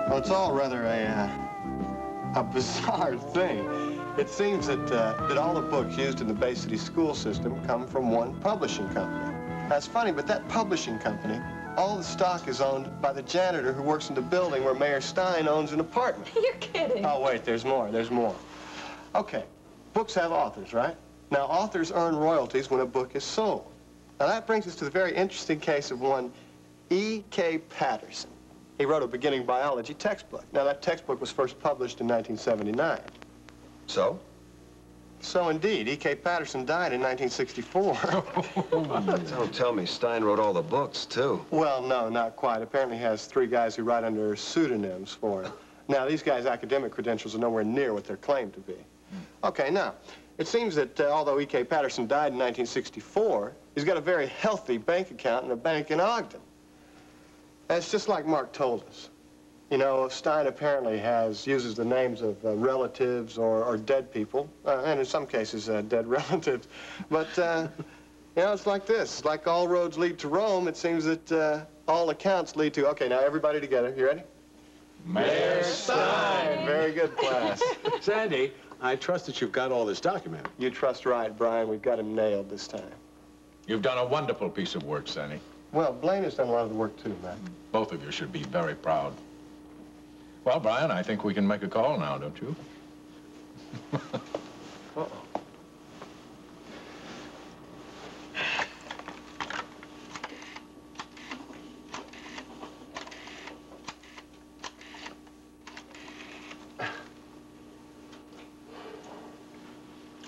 Well, it's all rather a bizarre thing. It seems that all the books used in the Bay City school system come from one publishing company. That's funny, but that publishing company, all the stock is owned by the janitor who works in the building where Mayor Stein owns an apartment. You're kidding. Oh, wait, there's more, there's more. Okay, books have authors, right? Now, authors earn royalties when a book is sold. Now, that brings us to the very interesting case of one E.K. Patterson. He wrote a beginning biology textbook. Now, that textbook was first published in 1979. So? So, indeed, E.K. Patterson died in 1964. Don't tell me Stein wrote all the books, too. Well, no, not quite. Apparently he has 3 guys who write under pseudonyms for him. Now, these guys' academic credentials are nowhere near what they're claimed to be. Okay, now, it seems that although E.K. Patterson died in 1964, he's got a very healthy bank account in a bank in Ogden. And it's just like Mark told us. You know, Stein apparently uses the names of relatives or dead people, and in some cases, dead relatives. But, you know, it's like this. It's like all roads lead to Rome. It seems that all accounts lead to... Okay, now, everybody together. You ready? Mayor Stein! Very good, class. Sandy, I trust that you've got all this documented. You trust right, Brian. We've got him nailed this time. You've done a wonderful piece of work, Sandy. Well, Blaine has done a lot of the work, too, Matt. Both of you should be very proud. Well, Brian, I think we can make a call now, don't you? Uh-oh.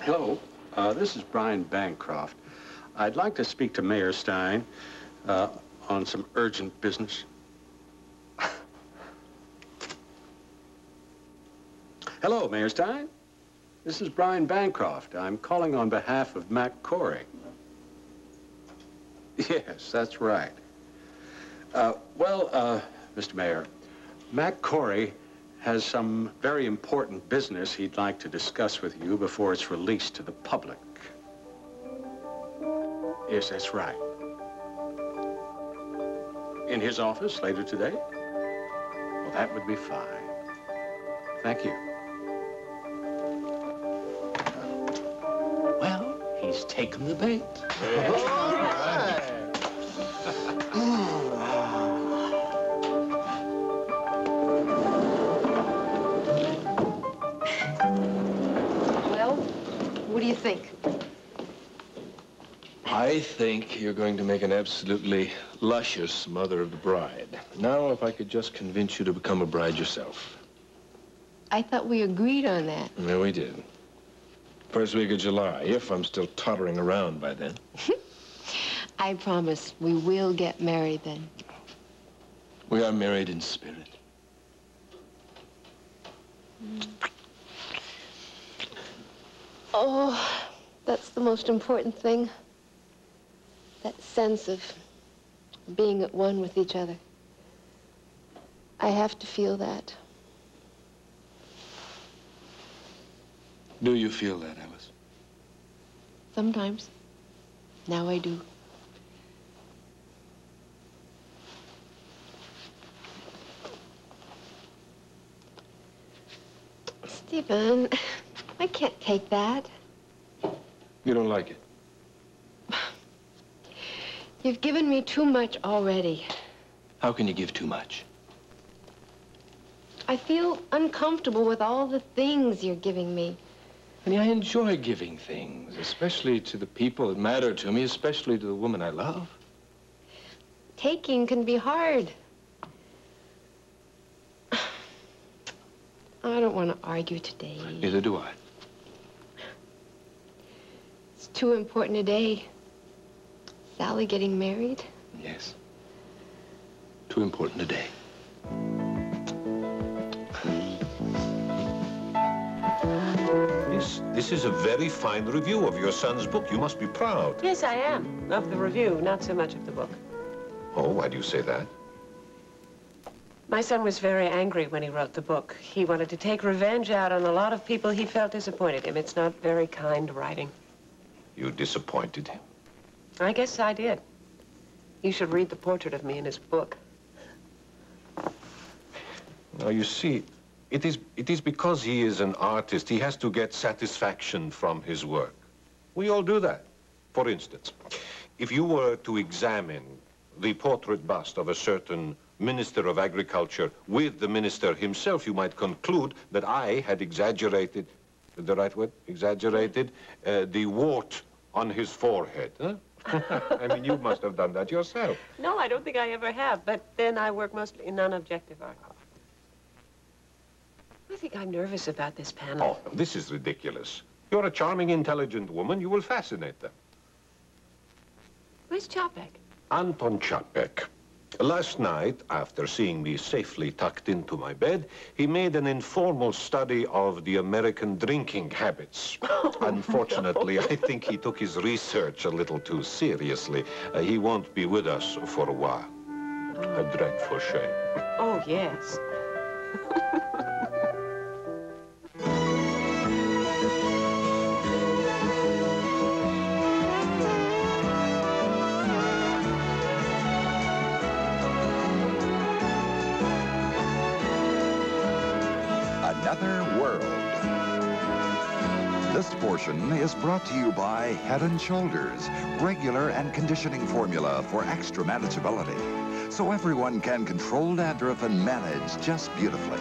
Hello, this is Brian Bancroft. I'd like to speak to Mayor Stein on some urgent business. Hello, Mayor Stein. This is Brian Bancroft. I'm calling on behalf of Mac Corey. Yes, that's right. Mr. Mayor, Mac Corey has some very important business he'd like to discuss with you before it's released to the public. Yes, that's right. In his office later today? Well, that would be fine. Thank you. Well, he's taken the bait. All right. Well, what do you think? I think you're going to make an absolutely luscious mother of the bride. Now, if I could just convince you to become a bride yourself. I thought we agreed on that. Yeah, we did. First week of July, if I'm still tottering around by then. I promise we will get married then. We are married in spirit. Oh, that's the most important thing. That sense of being at one with each other. I have to feel that. Do you feel that, Alice? Sometimes. Now I do. Stephen, I can't take that. You don't like it? You've given me too much already. How can you give too much? I feel uncomfortable with all the things you're giving me. Honey, I enjoy giving things, especially to the people that matter to me, especially to the woman I love. Taking can be hard. I don't want to argue today. Neither do I. It's too important a day. Sally getting married? Yes. Too important a day. This is a very fine review of your son's book. You must be proud. Yes, I am. Of the review, not so much of the book. Oh, why do you say that? My son was very angry when he wrote the book. He wanted to take revenge out on a lot of people he felt disappointed him. It's not very kind writing. You disappointed him. I guess I did. You should read the portrait of me in his book. Now, you see, it is because he is an artist, he has to get satisfaction from his work. We all do that. For instance, if you were to examine the portrait bust of a certain Minister of Agriculture with the minister himself, you might conclude that I had exaggerated, the right word, exaggerated, the wart on his forehead. Huh? I mean, you must have done that yourself. No, I don't think I ever have, but then I work mostly in non-objective art. I think I'm nervous about this panel. Oh, this is ridiculous. You're a charming, intelligent woman. You will fascinate them. Where's Chopek? Anton Chapek. Last night, after seeing me safely tucked into my bed, he made an informal study of the American drinking habits. Unfortunately, no. I think he took his research a little too seriously. He won't be with us for a while. A dreadful shame. Oh, yes. Another World. This portion is brought to you by Head & Shoulders, regular and conditioning formula for extra manageability, so everyone can control dandruff and manage just beautifully.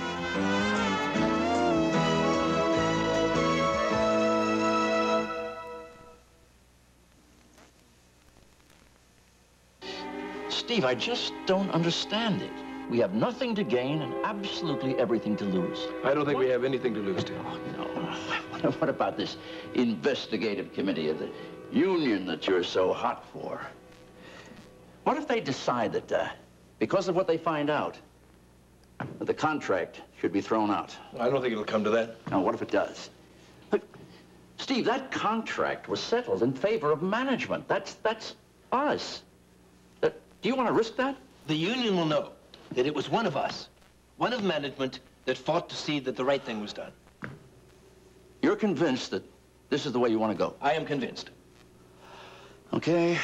Steve, I just don't understand it. We have nothing to gain and absolutely everything to lose. I don't think we have anything to lose, Tim. Oh, no. What about this investigative committee of the union that you're so hot for? What if they decide that, because of what they find out, that the contract should be thrown out? I don't think it'll come to that. Now, what if it does? Look, Steve, that contract was settled in favor of management. That's us. Do you want to risk that? The union will know that it was one of us, one of management, that fought to see that the right thing was done. You're convinced that this is the way you want to go? I am convinced. Okay,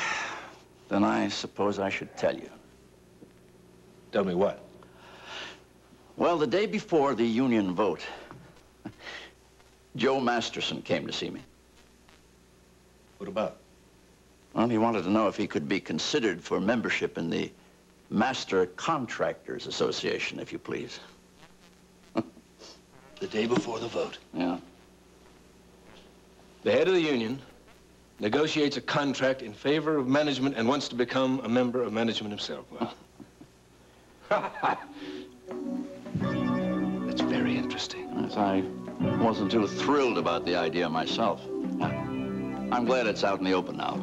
then I suppose I should tell you. Tell me what? Well, the day before the union vote, Joe Masterson came to see me. What about? Well, he wanted to know if he could be considered for membership in the Master Contractors Association, if you please. The day before the vote. Yeah. The head of the union negotiates a contract in favor of management and wants to become a member of management himself. Well, that's very interesting. Yes, I wasn't too thrilled about the idea myself. I'm glad it's out in the open now.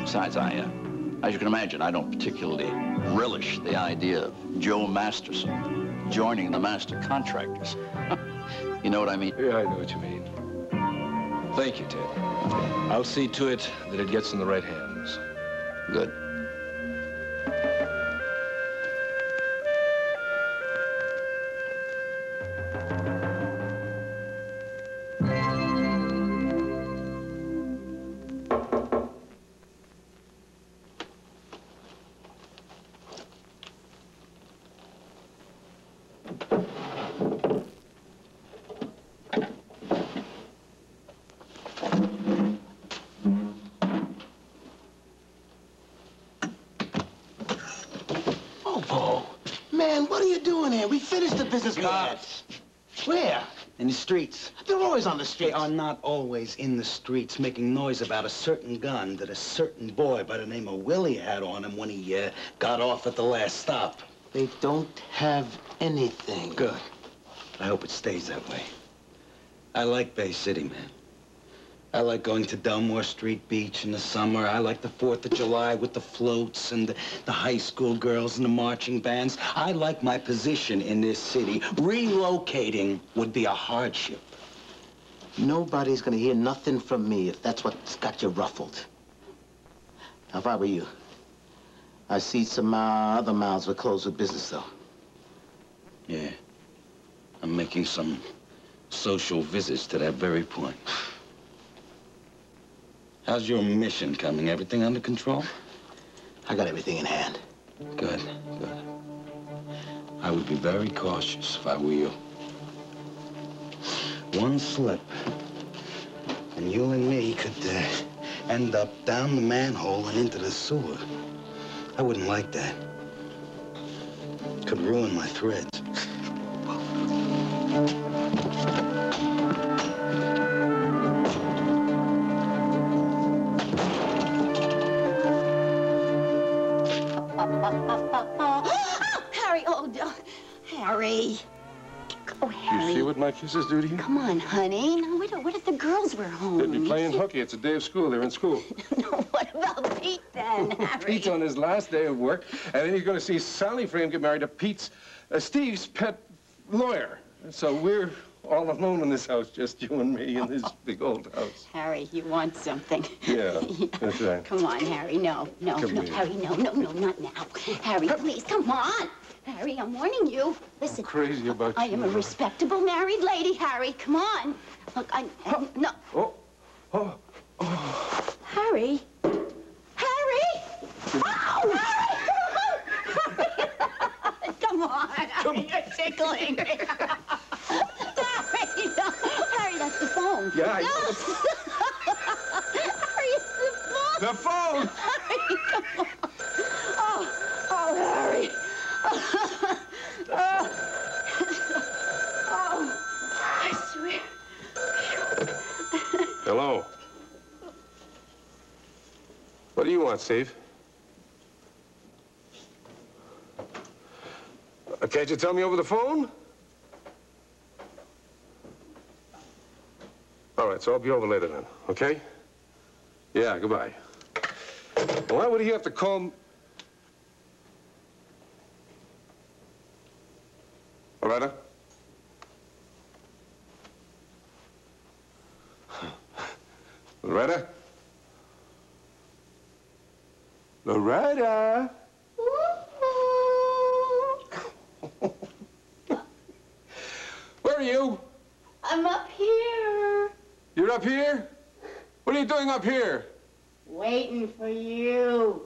Besides, as you can imagine, I don't particularly relish the idea of Joe Masterson joining the Master Contractors. You know what I mean? Yeah, I know what you mean. Thank you, Ted. I'll see to it that it gets in the right hands. Good. Man, what are you doing here? We finished the business we had. Where? In the streets. They're always on the streets. They are not always in the streets making noise about a certain gun that a certain boy by the name of Willie had on him when he got off at the last stop. They don't have anything. Good. I hope it stays that way. I like Bay City, man. I like going to Delmore Street Beach in the summer. I like the 4th of July with the floats and the high school girls and the marching bands. I like my position in this city. Relocating would be a hardship. Nobody's gonna hear nothing from me if that's what's got you ruffled. Now, if I were you, I see some other mouths were closed with business, though. Yeah. I'm making some social visits to that very point. How's your mission coming? Everything under control? I got everything in hand. Good, good. I would be very cautious if I were you. One slip, and you and me could end up down the manhole and into the sewer. I wouldn't like that. Could ruin my threads. Harry, Harry. Oh, Harry. You see what my kisses do to you? Come on, honey. Now, what if the girls were home? They'd be playing hooky. It's a day of school. They're in school. No, what about Pete then, Harry? Pete's on his last day of work, and then he's going to see Sally Frame get married to Steve's pet lawyer. So we're all alone in this house, just you and me in this big old house. Harry, you want something. Yeah, that's right. Come on, Harry. No, Harry, no, not now. Harry, please, come on. Harry, I'm warning you. Listen. I'm crazy about you. I am a respectable married lady, Harry. Come on. Look, no. Oh. Harry. Harry! Oh, Harry! Come on, Harry, you're tickling me. Harry, no. Harry, that's the phone. Yeah, no. Harry, it's the phone. The phone! Harry, come on. Oh, Harry. I swear. Hello. What do you want, Steve? Can't you tell me over the phone? All right, so I'll be over later then, okay? Yeah, goodbye. Why would he have to call me? Loretta? Loretta? Loretta? Where are you? I'm up here. You're up here? What are you doing up here? Waiting for you.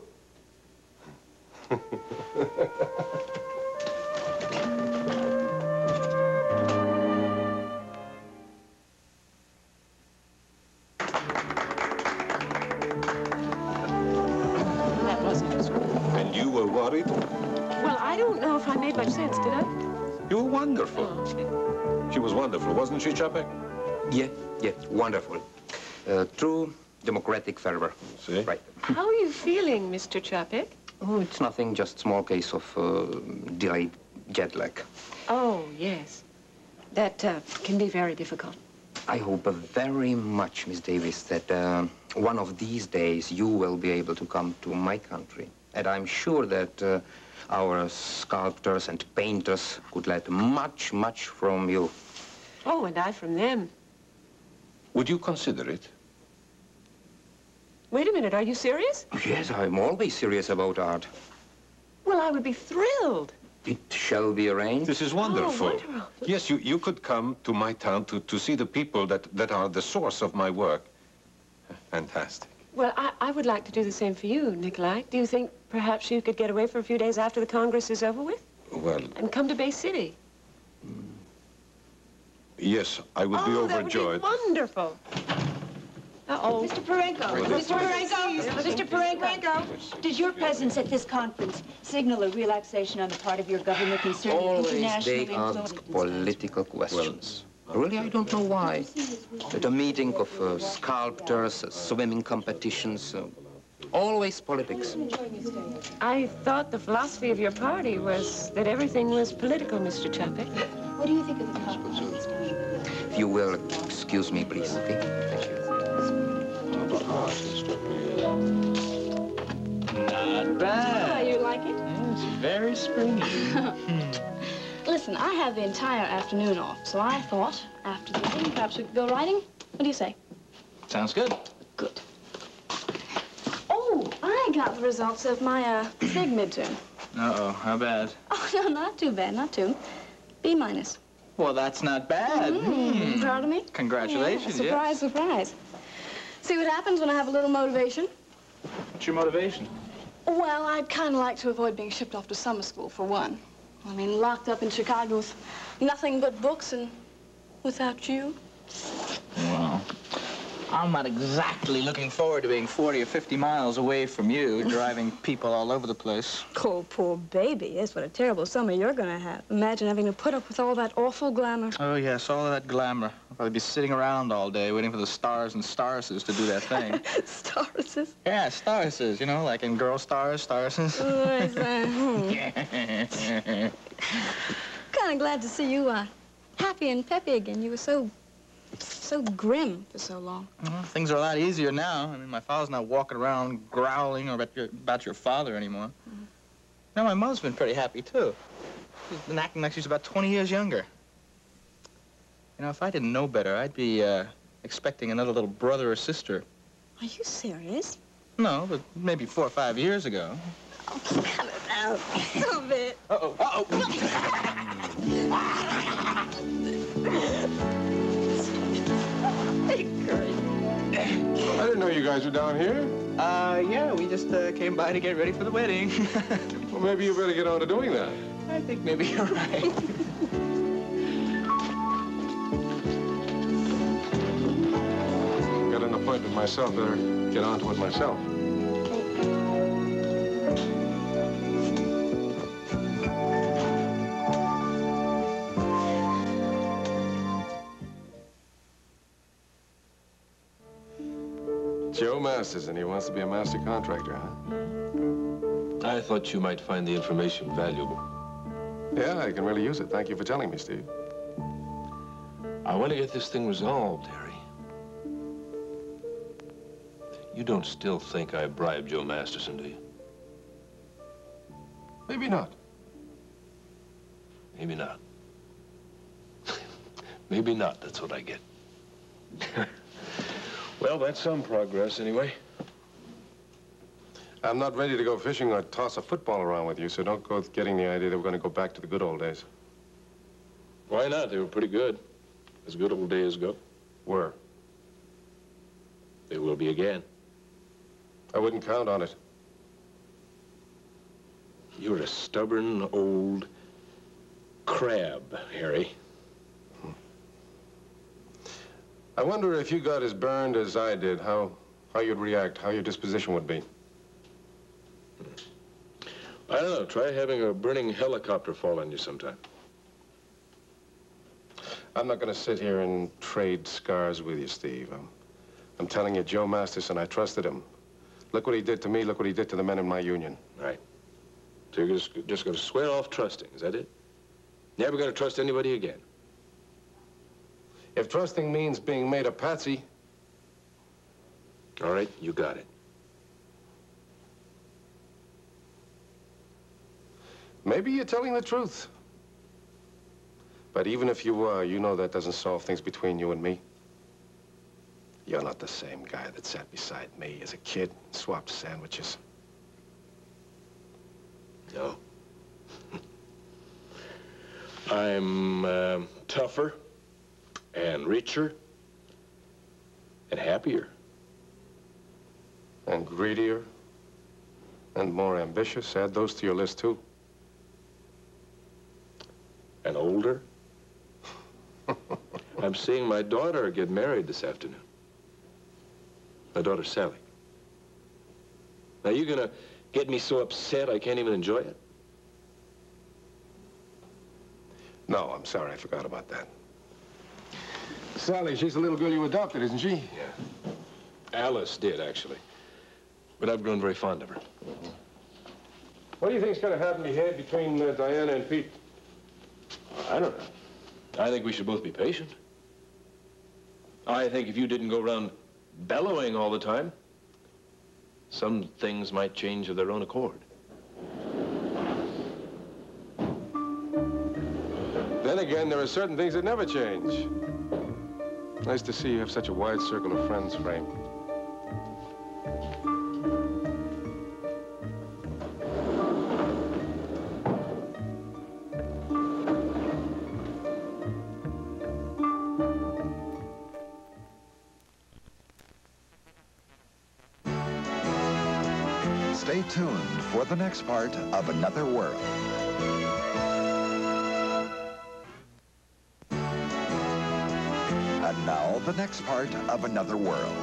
That wasn't as good. And you were worried? Well, I don't know if I made much sense, did I? You were wonderful. Oh. She was wonderful, wasn't she, Chapek? Yeah, wonderful. True democratic fervor. See? Right. How are you feeling, Mr. Chapek? Oh, it's nothing, just small case of delayed jet lag. Oh, yes. That can be very difficult. I hope very much, Miss Davis, that one of these days you will be able to come to my country. And I'm sure that our sculptors and painters could learn much, much from you. Oh, and I from them. Would you consider it? Wait a minute, are you serious? Yes, I'm always serious about art. Well, I would be thrilled. It shall be arranged. This is wonderful. Oh, wonderful. Yes, you could come to my town to see the people that are the source of my work. Fantastic. Well, I would like to do the same for you, Nikolai. Do you think perhaps you could get away for a few days after the Congress is over with? Well... And come to Bay City? Yes, I would be overjoyed. That would be wonderful. Uh-oh. Mr. Parenko, Mr. Parenko, does your presence at this conference signal a relaxation on the part of your government concerning Always international they influence? ask political questions. Really, I don't know why. At a meeting of sculptors, swimming competitions, always politics. I thought the philosophy of your party was that everything was political, Mr. Chapek. What do you think of the conference? If you will excuse me, please, okay? Thank you. Not bad. You like it? Yes, very springy. Listen, I have the entire afternoon off, so I thought after the meeting, perhaps we could go riding. What do you say? Sounds good. Good. Oh, I got the results of my SIG midterm. Uh-oh, how bad? Oh, no, not too bad, not too. B minus. Well, that's not bad. Proud of me? Congratulations, yeah, surprise, yes. surprise. See what happens when I have a little motivation? What's your motivation? Well, I'd kind of like to avoid being shipped off to summer school, for one. I mean, locked up in Chicago with nothing but books and without you. Well, I'm not exactly looking forward to being 40 or 50 miles away from you, driving people all over the place. Oh, poor baby. Yes, what a terrible summer you're gonna have. Imagine having to put up with all that awful glamour. Oh, yes, all of that glamour. I'll probably be sitting around all day waiting for the stars and starses to do their thing. Starses? Yeah, starses, you know, like in Girl Stars, starses. Oh, I say, kind of glad to see you happy and peppy again. You were so grim for so long. Well, things are a lot easier now. I mean, my father's not walking around growling about your father anymore. Mm-hmm. Now, my mother's been pretty happy, too. She's been acting like she's about 20 years younger. You know, if I didn't know better, I'd be expecting another little brother or sister. Are you serious? No, but maybe 4 or 5 years ago. Oh, cut it out. Stop it. Uh-oh, uh-oh. I didn't know you guys were down here. Yeah, we just came by to get ready for the wedding. Well, maybe you better get on to doing that. I think maybe you're right. Got an appointment myself. Better get on to it myself. Joe Masters, and he wants to be a master contractor, huh? I thought you might find the information valuable. Yeah, I can really use it. Thank you for telling me, Steve. I want to get this thing resolved, Harry. You don't still think I bribed Joe Masterson, do you? Maybe not. Maybe not. Maybe not, that's what I get. Well, that's some progress, anyway. I'm not ready to go fishing or toss a football around with you, so don't go getting the idea that we're going to go back to the good old days. Why not? They were pretty good. As good old days go. Were. They will be again. I wouldn't count on it. You're a stubborn old crab, Harry. I wonder if you got as burned as I did, how you'd react, how your disposition would be. I don't know. Try having a burning helicopter fall on you sometime. I'm not going to sit here and trade scars with you, Steve. I'm telling you, Joe Masterson, I trusted him. Look what he did to me, look what he did to the men in my union. Right. So you're just going to swear off trusting, is that it? Never going to trust anybody again? If trusting means being made a patsy... All right, you got it. Maybe you're telling the truth. But even if you are, you know that doesn't solve things between you and me. You're not the same guy that sat beside me as a kid and swapped sandwiches. No. I'm tougher and richer and happier. And greedier and more ambitious. Add those to your list, too. And older. I'm seeing my daughter get married this afternoon. My daughter, Sally. Now, you gonna get me so upset I can't even enjoy it? No, I'm sorry, I forgot about that. Sally, she's the little girl you adopted, isn't she? Yeah. Alice did, actually. But I've grown very fond of her. What do you think's gonna happen ahead between Diana and Pete? I don't know. I think we should both be patient. I think if you didn't go around bellowing all the time, some things might change of their own accord. Then again, there are certain things that never change. Nice to see you have such a wide circle of friends, Frank. Stay tuned for the next part of Another World. And now, the next part of Another World.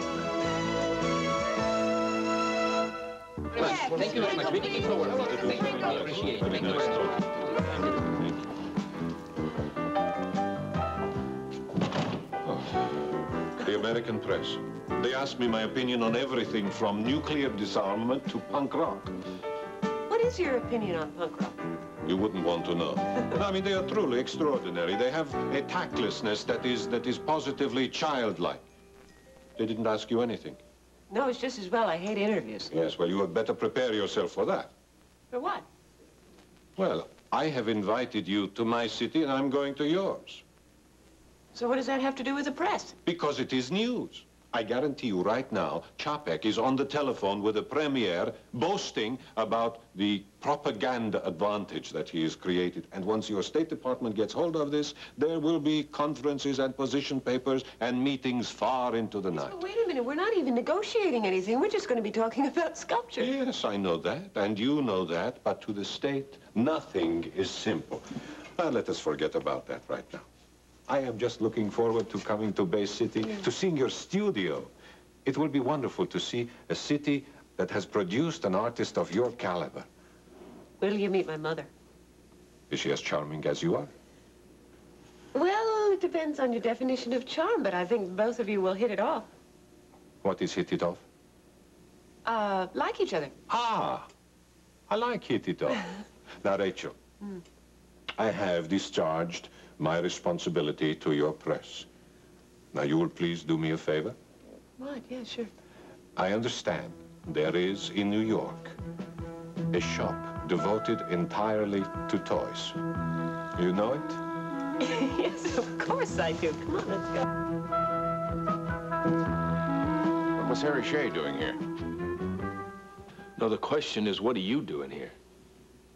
Thank you very much. Really keep forward. I appreciate it. Thank you very much. The American press. They asked me my opinion on everything from nuclear disarmament to punk rock. What is your opinion on punk rock? You wouldn't want to know. I mean, they are truly extraordinary. They have a tactlessness that is positively childlike. They didn't ask you anything. No, it's just as well. I hate interviews. Yes, well, you had better prepare yourself for that. For what? Well, I have invited you to my city, and I'm going to yours. So what does that have to do with the press? Because it is news. I guarantee you right now, Čapek is on the telephone with the premier boasting about the propaganda advantage that he has created. And once your State Department gets hold of this, there will be conferences and position papers and meetings far into the night. But wait a minute, we're not even negotiating anything. We're just going to be talking about sculpture. Yes, I know that, and you know that, but to the state, nothing is simple. Well, let us forget about that right now. I am just looking forward to coming to Bay City, to seeing your studio. It will be wonderful to see a city that has produced an artist of your caliber. Wait till you meet my mother. Is she as charming as you are? Well, it depends on your definition of charm, but I think both of you will hit it off. What is hit it off? Like each other. Ah, I like hit it off. Now, Rachel, I have discharged my responsibility to your press. Now, you will please do me a favor? What? Yeah, sure. I understand there is in New York a shop devoted entirely to toys. You know it? Yes, of course I do. Come on, let's go. What's Harry Shea doing here? No, the question is, what are you doing here?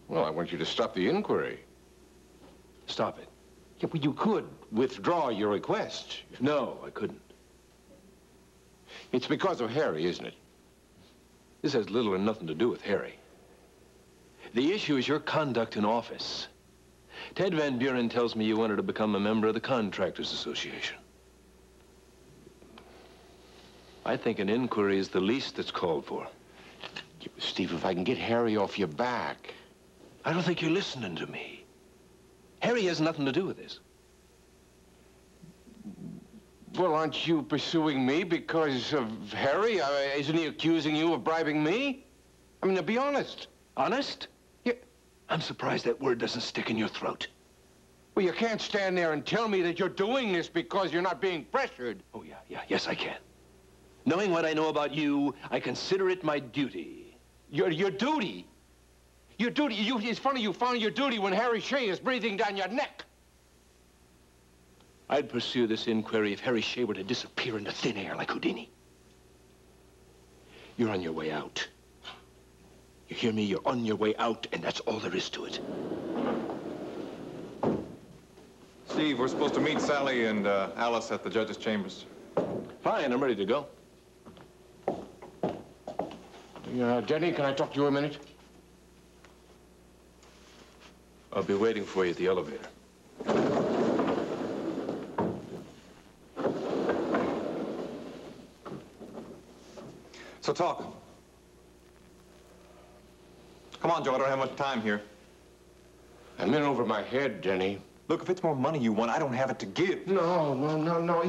Well, I want you to stop the inquiry. Stop it. Yeah, but you could withdraw your request. No, I couldn't. It's because of Harry, isn't it? This has little or nothing to do with Harry. The issue is your conduct in office. Ted Van Buren tells me you wanted to become a member of the Contractors Association. I think an inquiry is the least that's called for. Steve, if I can get Harry off your back. I don't think you're listening to me. Harry has nothing to do with this. Well, aren't you pursuing me because of Harry? Isn't he accusing you of bribing me? I mean, to be honest. Honest? Yeah. I'm surprised that word doesn't stick in your throat. Well, you can't stand there and tell me that you're doing this because you're not being pressured. Oh, yeah, yes, I can. Knowing what I know about you, I consider it my duty. Your duty? Your duty? It's funny you found your duty when Harry Shea is breathing down your neck. I'd pursue this inquiry if Harry Shea were to disappear into thin air like Houdini. You're on your way out. You hear me? You're on your way out, and that's all there is to it. Steve, we're supposed to meet Sally and Alice at the judge's chambers. Fine, I'm ready to go. Jenny, can I talk to you a minute? I'll be waiting for you at the elevator. So talk. Come on, Joe, I don't have much time here. I'm in over my head, Jenny. Look, if it's more money you want, I don't have it to give. No.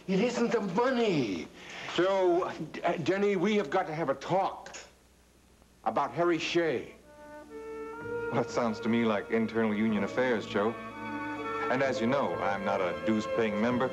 It isn't the money. Joe, Jenny, we have got to have a talk about Harry Shea. Well, that sounds to me like internal union affairs, Joe. And as you know, I'm not a dues-paying member.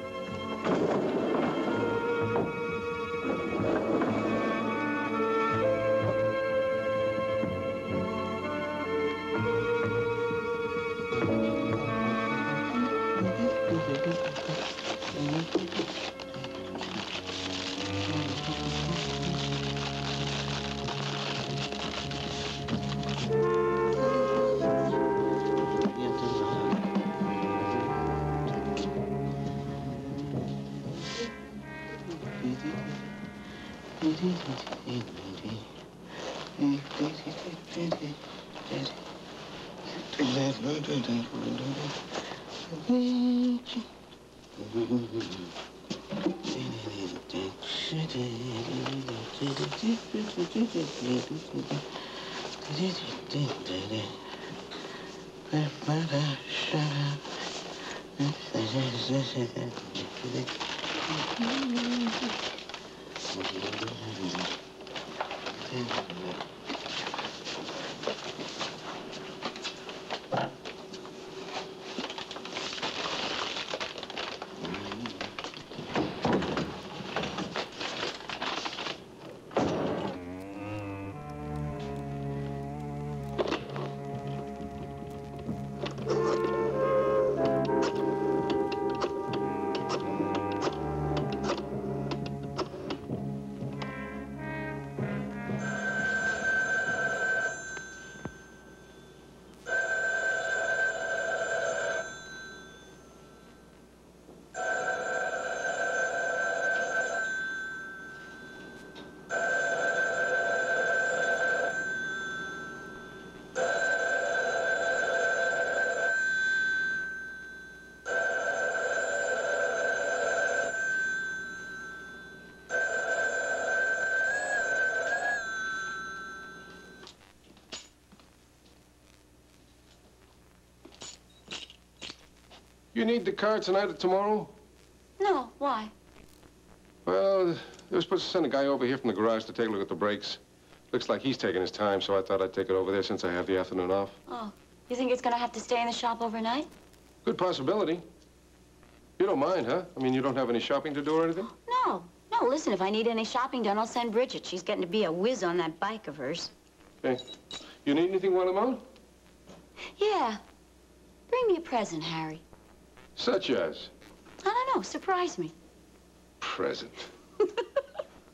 You need the car tonight or tomorrow? No, why? Well, they were supposed to send a guy over here from the garage to take a look at the brakes. Looks like he's taking his time, so I thought I'd take it over there since I have the afternoon off. Oh, you think it's gonna have to stay in the shop overnight? Good possibility. You don't mind, huh? I mean, you don't have any shopping to do or anything? No. No, listen, if I need any shopping done, I'll send Bridget. She's getting to be a whiz on that bike of hers. Okay. You need anything while I'm out? Yeah. Bring me a present, Harry. Such as? I don't know. Surprise me. Present.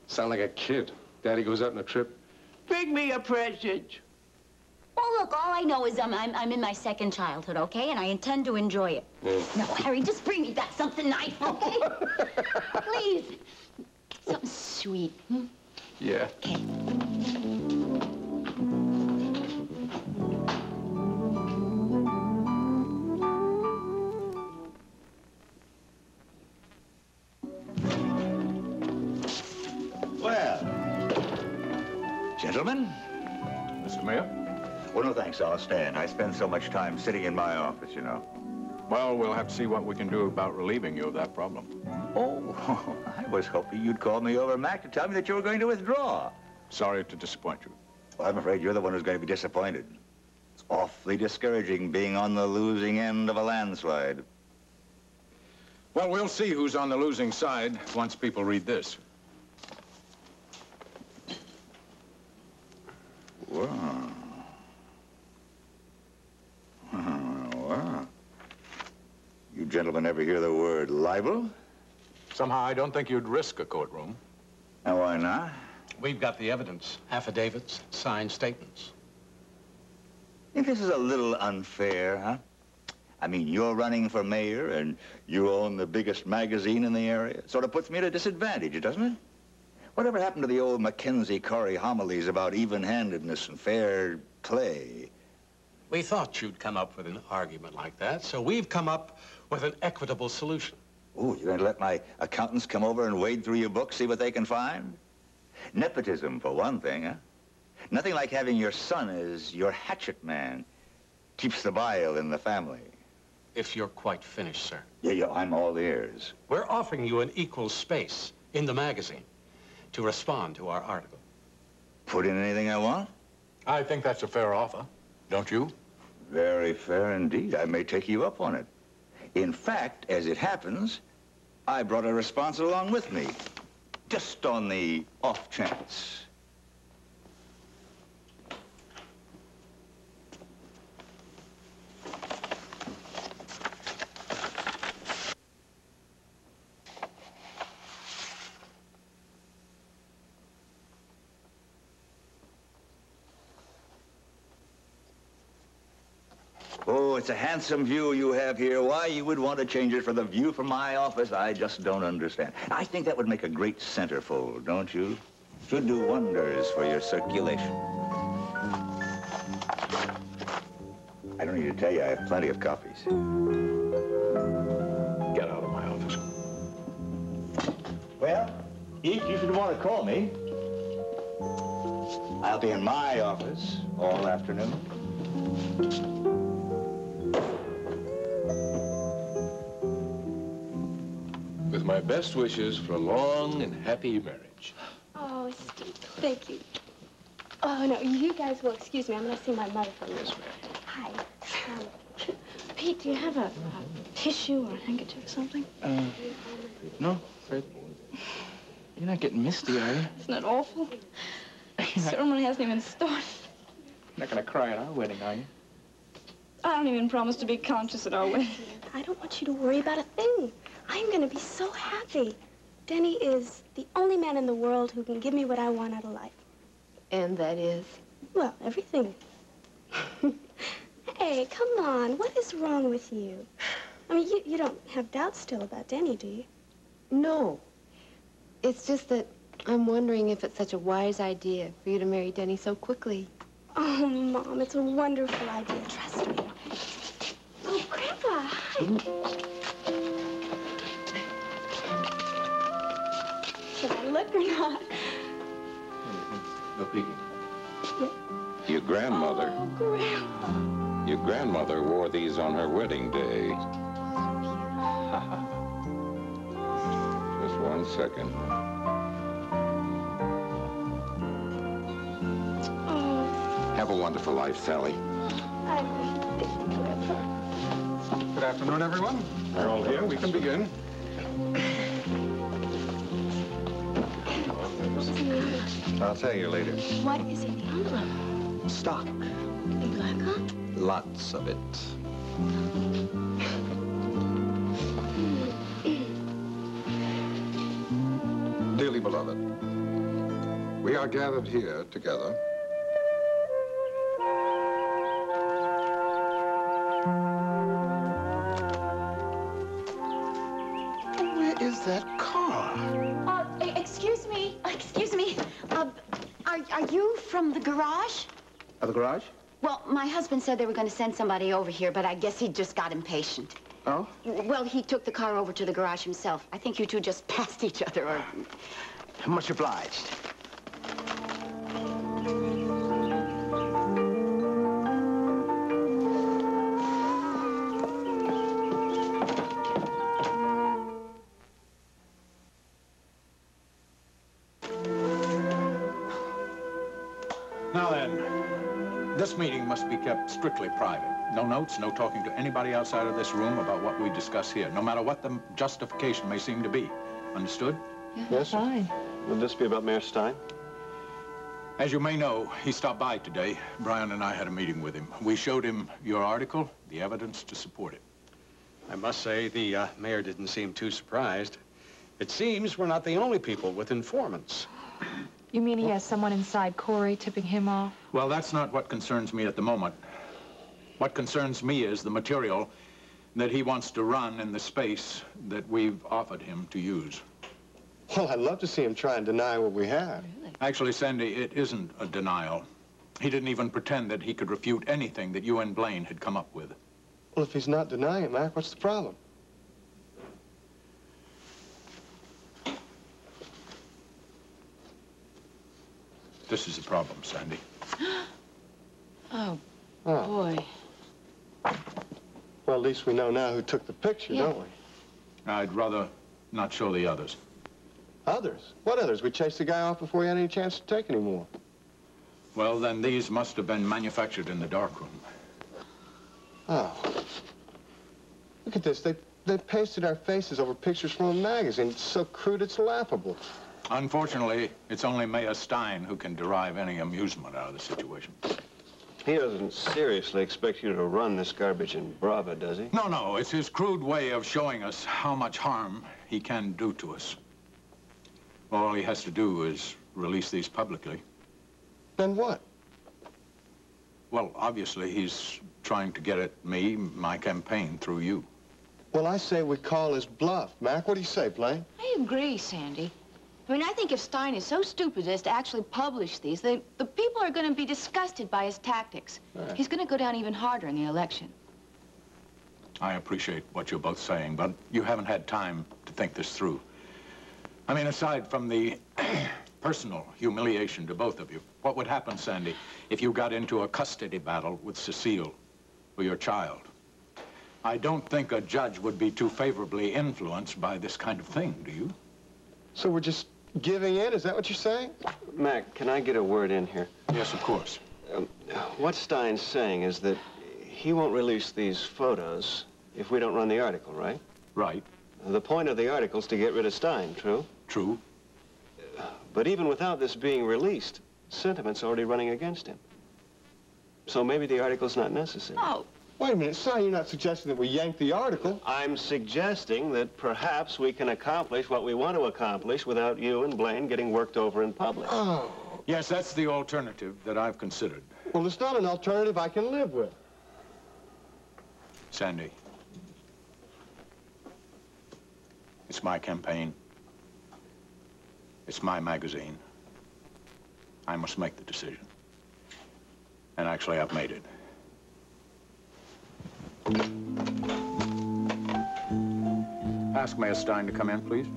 Sound like a kid. Daddy goes out on a trip. Bring me a present. Well, look, all I know is I'm in my second childhood, okay? And I intend to enjoy it. Yeah. No, Harry, just bring me back something nice, okay? Please. Something sweet. Hmm? Yeah. Okay. Well, gentlemen. Mr. Mayor? Well, no thanks, I'll stand. I spend so much time sitting in my office, you know. Well, we'll have to see what we can do about relieving you of that problem. Oh, I was hoping you'd call me over, Mac, to tell me that you were going to withdraw. Sorry to disappoint you. Well, I'm afraid you're the one who's going to be disappointed. It's awfully discouraging being on the losing end of a landslide. Well, we'll see who's on the losing side once people read this. Wow. Wow. You gentlemen ever hear the word libel? Somehow, I don't think you'd risk a courtroom. And why not? We've got the evidence, affidavits, signed statements. Think this is a little unfair, huh? I mean, you're running for mayor, and you own the biggest magazine in the area. Sort of puts me at a disadvantage, doesn't it? Whatever happened to the old Mackenzie Corey homilies about even-handedness and fair play? We thought you'd come up with an argument like that, so we've come up with an equitable solution. Oh, you're going to let my accountants come over and wade through your books, see what they can find? Nepotism, for one thing, huh? Nothing like having your son as your hatchet man. Keeps the bile in the family. If you're quite finished, sir. Yeah, I'm all ears. We're offering you an equal space in the magazine to respond to our article. Put in anything I want? I think that's a fair offer, don't you? Very fair indeed. I may take you up on it. In fact, as it happens, I brought a response along with me, just on the off chance. Oh, it's a handsome view you have here. Why you would want to change it for the view from my office, I just don't understand. I think that would make a great centerfold, don't you? Should do wonders for your circulation. I don't need to tell you, I have plenty of copies. Get out of my office, if you should want to call me, I'll be in my office all afternoon. With my best wishes for a long and happy marriage. Oh, Steve, thank you. Oh, no, you guys will excuse me. I'm going to see my mother for a minute. Yes, ma'am. Hi. Pete, do you have a tissue or a handkerchief or something? No, Fred. You're not getting misty, are you? Isn't that awful? The ceremony hasn't even started. You're not going to cry at our wedding, are you? I don't even promise to be conscious at our wedding. I don't want you to worry about a thing. I'm going to be so happy. Denny is the only man in the world who can give me what I want out of life. And that is? Well, everything. Hey, come on. What is wrong with you? I mean, you don't have doubts still about Denny, do you? No. It's just that I'm wondering if it's such a wise idea for you to marry Denny so quickly. Oh, Mom, it's a wonderful idea. Trust me. Oh, Grandpa, hi. Should I look or not? No peeking. Your grandmother. Oh, Grandpa. Your grandmother wore these on her wedding day. Just 1 second. Oh. Have a wonderful life, Sally. Good afternoon, everyone. We're all here. We can begin. I'll tell you later. What is in the envelope? Stock. In Blackhawk? Lots of it. Dearly beloved, we are gathered here together Where is that car? Excuse me. Excuse me. Are you from the garage? The garage? Well, my husband said they were going to send somebody over here, but I guess he just got impatient. Oh? Well, he took the car over to the garage himself. I think you two just passed each other, or... Much obliged. Now then, this meeting must be kept strictly private. No notes, no talking to anybody outside of this room about what we discuss here, no matter what the justification may seem to be. Understood? Yes, sir. Fine. Would this be about Mayor Stein? As you may know, he stopped by today. Brian and I had a meeting with him. We showed him your article, the evidence to support it. I must say the mayor didn't seem too surprised. It seems we're not the only people with informants. You mean he has someone inside Corey tipping him off? Well, that's not what concerns me at the moment. What concerns me is the material that he wants to run in the space that we've offered him to use. Well, I'd love to see him try and deny what we have. Really? Actually, Sandy, it isn't a denial. He didn't even pretend that he could refute anything that you and Blaine had come up with. Well, if he's not denying it, Mac, what's the problem? This is the problem, Sandy. Oh, Oh. boy. Well, at least we know now who took the picture, Yeah. don't we? I'd rather not show the others. Others? What others? We chased the guy off before he had any chance to take any more. Well, then these must have been manufactured in the darkroom. Oh. Look at this. They pasted our faces over pictures from a magazine. It's so crude, it's laughable. Unfortunately, it's only Mayor Stein who can derive any amusement out of the situation. He doesn't seriously expect you to run this garbage in Brava, does he? No, it's his crude way of showing us how much harm he can do to us. All he has to do is release these publicly. Then what? Well, obviously, he's trying to get at me, my campaign, through you. Well, I say we call his bluff. Mac, what do you say, Blaine? I agree, Sandy. I mean, I think if Stein is so stupid as to actually publish these, the people are going to be disgusted by his tactics. Right. He's going to go down even harder in the election. I appreciate what you're both saying, but you haven't had time to think this through. I mean, aside from the personal humiliation to both of you, what would happen, Sandy, if you got into a custody battle with Cecile for your child? I don't think a judge would be too favorably influenced by this kind of thing, do you? So we're just giving in? Is that what you're saying? Mac, can I get a word in here? Yes, of course. What Stein's saying is that he won't release these photos if we don't run the article, right? Right. The point of the article is to get rid of Stein, true? True. But even without this being released, sentiment's already running against him. So maybe the article's not necessary. Oh. Wait a minute, Stein, you're not suggesting that we yank the article. I'm suggesting that perhaps we can accomplish what we want to accomplish without you and Blaine getting worked over in public. Oh. Yes, that's the alternative that I've considered. Well, it's not an alternative I can live with. Sandy, it's my campaign. It's my magazine. I must make the decision. And actually, I've made it. Ask Mayor Stein to come in, please.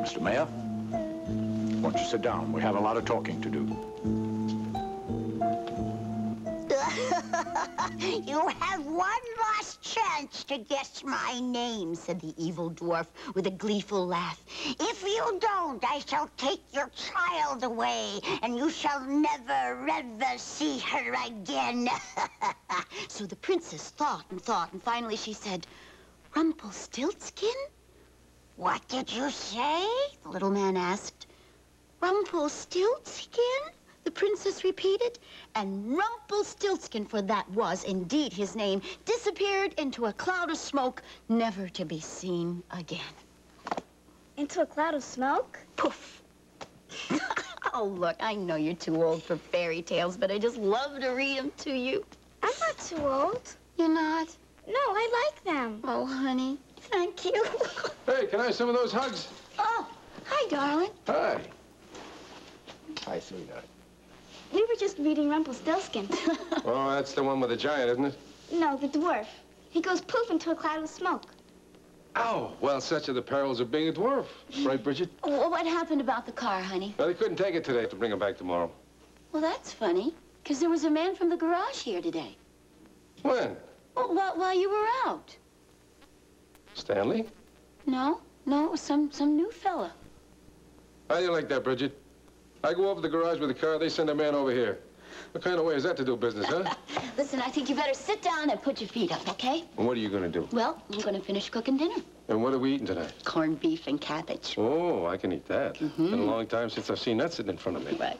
Mr. Mayor, won't you sit down? We have a lot of talking to do. You have one last chance to guess my name, said the evil dwarf with a gleeful laugh. If you don't, I shall take your child away, and you shall never, ever see her again. So the princess thought and thought, and finally she said, Rumpelstiltskin? What did you say? The little man asked. Rumpelstiltskin? The princess repeated, and Rumpelstiltskin, for that was indeed his name, disappeared into a cloud of smoke, never to be seen again. Into a cloud of smoke? Poof. Oh, look, I know you're too old for fairy tales, but I just love to read them to you. I'm not too old. You're not? No, I like them. Oh, honey, thank you. Hey, can I have some of those hugs? Oh, hi, darling. Hi. Hi, sweetheart. We were just reading Rumpelstiltskin. Oh, that's the one with the giant, isn't it? No, the dwarf. He goes poof into a cloud of smoke. Oh, well, such are the perils of being a dwarf. Right, Bridget? Well, what happened about the car, honey? Well, they couldn't take it today to bring it back tomorrow. Well, that's funny, because there was a man from the garage here today. When? Well, while you were out. Stanley? No, it was some new fella. How do you like that, Bridget? I go over to the garage with the car, they send a man over here. What kind of way is that to do business, huh? Listen, I think you better sit down and put your feet up, okay? And what are you going to do? Well, I'm going to finish cooking dinner. And what are we eating tonight? Corned beef and cabbage. Oh, I can eat that. Mm-hmm. Been a long time since I've seen that sitting in front of me. Right.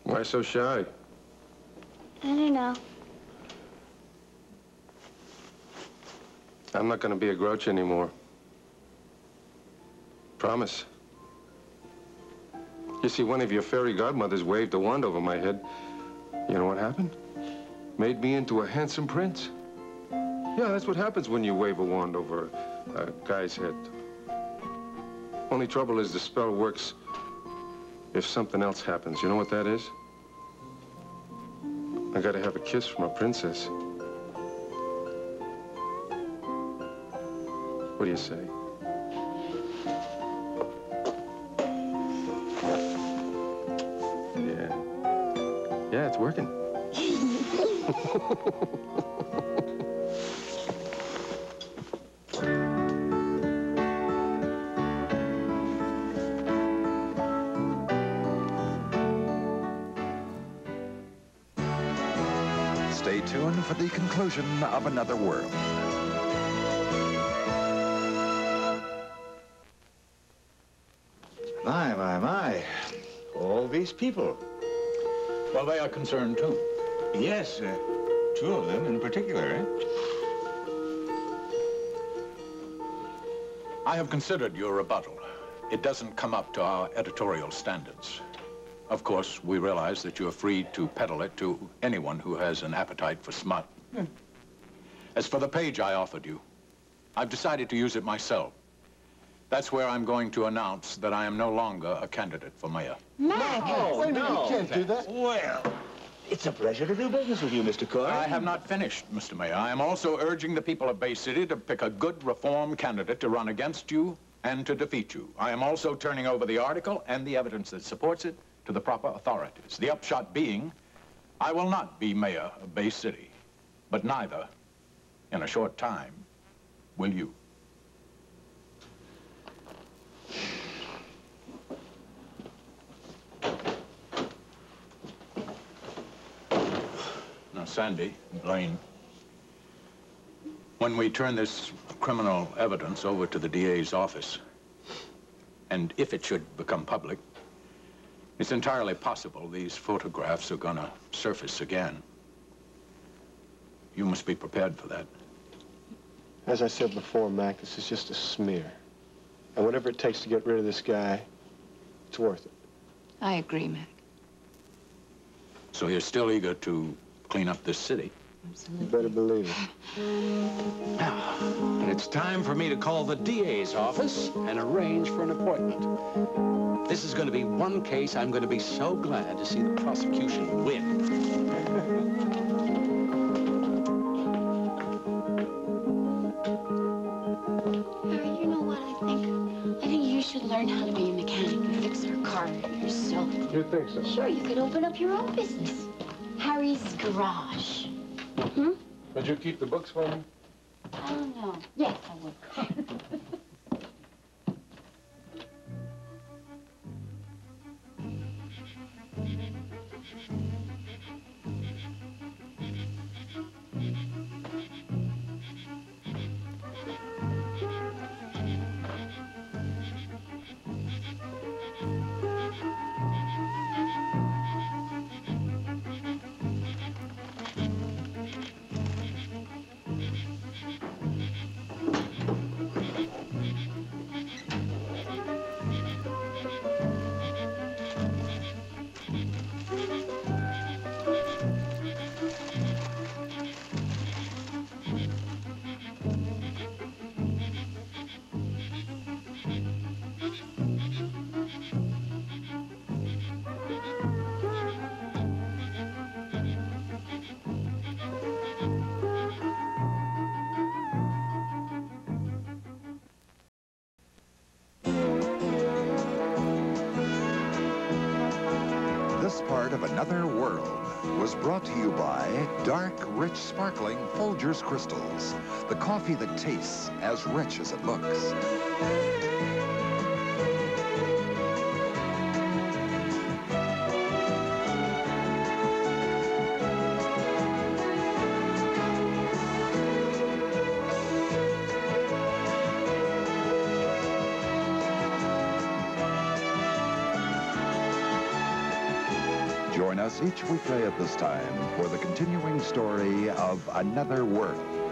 Why so shy? I don't know. I'm not going to be a grouch anymore. Promise. You see, one of your fairy godmothers waved a wand over my head. You know what happened? Made me into a handsome prince. Yeah, that's what happens when you wave a wand over a guy's head. Only trouble is the spell works if something else happens. You know what that is? I gotta have a kiss from a princess. What do you say? Yeah, it's working. Stay tuned for the conclusion of Another World. My. All these people. Well, they are concerned, too. Yes. 2 of them in particular, eh? I have considered your rebuttal. It doesn't come up to our editorial standards. Of course, we realize that you're free to peddle it to anyone who has an appetite for smut. As for the page I offered you, I've decided to use it myself. That's where I'm going to announce that I am no longer a candidate for mayor. Mac! Oh, wait a minute, you can't do that. Well, it's a pleasure to do business with you, Mr. Coy. I have not finished, Mr. Mayor. I am also urging the people of Bay City to pick a good reform candidate to run against you and to defeat you. I am also turning over the article and the evidence that supports it to the proper authorities. The upshot being, I will not be mayor of Bay City, but neither, in a short time, will you. Now, Sandy, Blaine, when we turn this criminal evidence over to the DA's office, and if it should become public, it's entirely possible these photographs are gonna surface again. You must be prepared for that. As I said before, Mac, this is just a smear. And whatever it takes to get rid of this guy, it's worth it. I agree, Mac. So you're still eager to clean up this city? You better believe it. Now, and it's time for me to call the DA's office and arrange for an appointment. This is going to be one case I'm going to be so glad to see the prosecution win. Harry, you know what I think? I think you should learn how to be a mechanic and fix our car yourself. You think so? Sure, you could open up your own business. Harry's Garage. Hmm? Would you keep the books for me? I don't know. Yes, I would. This part of Another World was brought to you by dark, rich, sparkling Folgers Crystals, the coffee that tastes as rich as it looks. Join us each weekday at this time for the continuing story of Another World.